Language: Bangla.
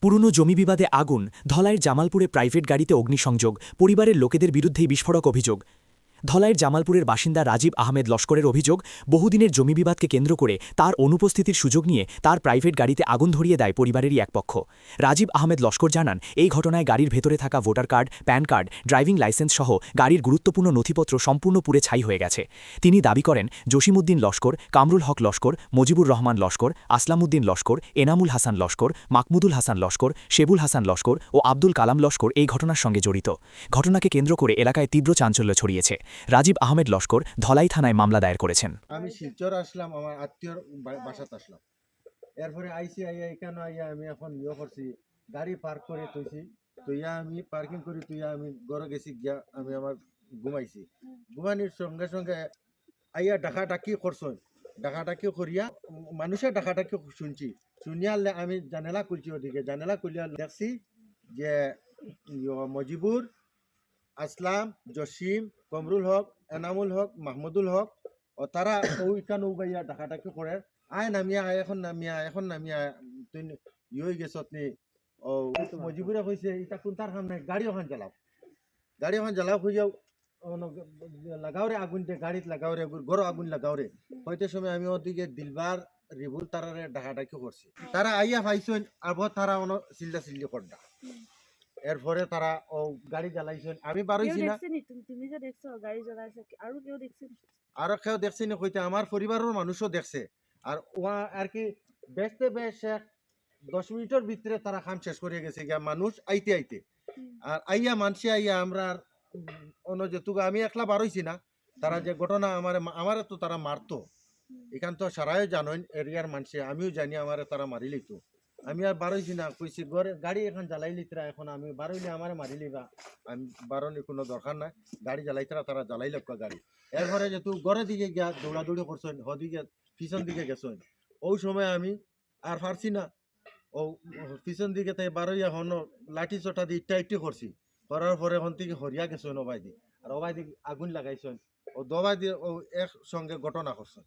পুরনো জমি বিবাদে আগুন, ধলাইয়ের জামালপুরে প্রাইভেট গাড়িতে অগ্নিসংযোগ, পরিবারের লোকেদের বিরুদ্ধেই বিস্ফোরক অভিযোগ। ধলাইয়ের জামালপুরের বাসিন্দা রাজীব আহমেদ লস্করের অভিযোগ, বহুদিনের জমি বিবাদকে কেন্দ্র করে তার অনুপস্থিতির সুযোগ নিয়ে তার প্রাইভেট গাড়িতে আগুন ধরিয়ে দেয় পরিবারেরই এক পক্ষ। রাজীব আহমেদ লস্কর জানান, এই ঘটনায় গাড়ির ভেতরে থাকা voter card, pan card, driving licence সহ গাড়ির গুরুত্বপূর্ণ নথিপত্র সম্পূর্ণ পুড়ে ছাই হয়ে গেছে। তিনি দাবি করেন, জসিমউদ্দিন লস্কর, কামরুল হক লস্কর, মজিবুর রহমান লস্কর, আসলামউদ্দিন লস্কর, এনামুল হাসান লস্কর, মাকমুদুল হাসান লস্কর, শেবুল হাসান লস্কর ও আব্দুল কালাম লস্কর এই ঘটনার সঙ্গে জড়িত। ঘটনাকে কেন্দ্র করে এলাকায় তীব্র চাঞ্চল্য ছড়িয়েছে। রাজীব আহমেদ লস্কর ধলাই থানায় মামলা দায়ের করেছেন। আমি শিলচর আসলাম, আমার আত্মীয়র বাসাতে আসলাম। এরপরে আইসি আইয়া এখানে আইয়া আমি এখন করছি, গাড়ি পার্ক করে তুইছি, তুইয়া আমি পার্কিং করে তুইয়া আমি ঘরে গেছি, গিয়া আমি আমার ঘুমাইছি। ঘুমানির সঙ্গে সঙ্গে আইয়া ডাকাডাকি করছেন, ডাকাডাকি করিয়া মানুষের ডাকাডাকি শুনছি, শুনিয়া আমি জানালা খুলছি, ওদিকে জানালা খুলিয়া দেখছি যে মজিবুর, আসলাম, জসিম, কমরুল হক, এনামুল হক, মাহমুদুল হক ও তারা ওইখানে উবাইয়া ডাকাডাকি করে, আয় নামিয়া, আয় এখন নামিয়া তুই হয়ে গেছ নি। ও মজিবুরে কইছে এটা কোন তার কাম নাই, গাড়ি ওখান জ্বালাও খুঁজাও লাগাও রে আগুন দে, গাড়িত লাগাও রে, গরো আগুন লাগাও রে। হয়তো সময় আমি ওদিকে দিলবার রিবুল তারারে ডাকাডাকি করছি, তারা আইয়া পাইছেন, আবার তারা চিল্লা চিল্লি করডা। এরপরে তারা ও গাড়ি জ্বালাইছেন, আমি বারইছি না। তুমি যে দেখছো গাড়ি জ্বালাইছে, আর কেউ দেখছে? আর কেউ দেখছে না কইতে, আমার পরিবারের মানুষও দেখছে। আর ওয়া আর কি বেচতে বেশ 10 মিনিটের ভিতরে তারা কাম শেষ করে গেছে গিয়া, মানুষ আইতে আইতে। আর আইয়া মানসি আইয়া আমরা অন্য যেটুকু আমি একলা বারইছি না, তারা যে ঘটনা আমার তো তারা মারতো, এখান তো সারাই জানেন এরিয়ার মানুষে, আমিও জানি আমার তারা মারিলেই তো। আমি আর বারইছি না, কইছি ঘরে গাড়ি এখন জ্বালাইলি তারা, এখন আমি বারইলে আমার মারিলি বা আমি বারণের কোনো দরকার নাই, গাড়ি জ্বালাইতারা তারা জ্বালাই লোক গাড়ি। এরপরে যে তুই ঘরের দিকে গিয়া দৌড়াদৌড়ি করছেন, হদিকে পিছন দিকে গেছেন, ওই সময় আমি আর পারছি না, ও পিছন দিকে তাই বারইয়া হন লাঠি চটা দিয়ে ইট্টা ইট্টি করছি, করার পরে এখন থেকে হরিয়া গেছেন অবাই দি, আর অবাই দি আগুন লাগাইছেন, ও দবাই দিয়ে ও একসঙ্গে ঘটনা করছেন।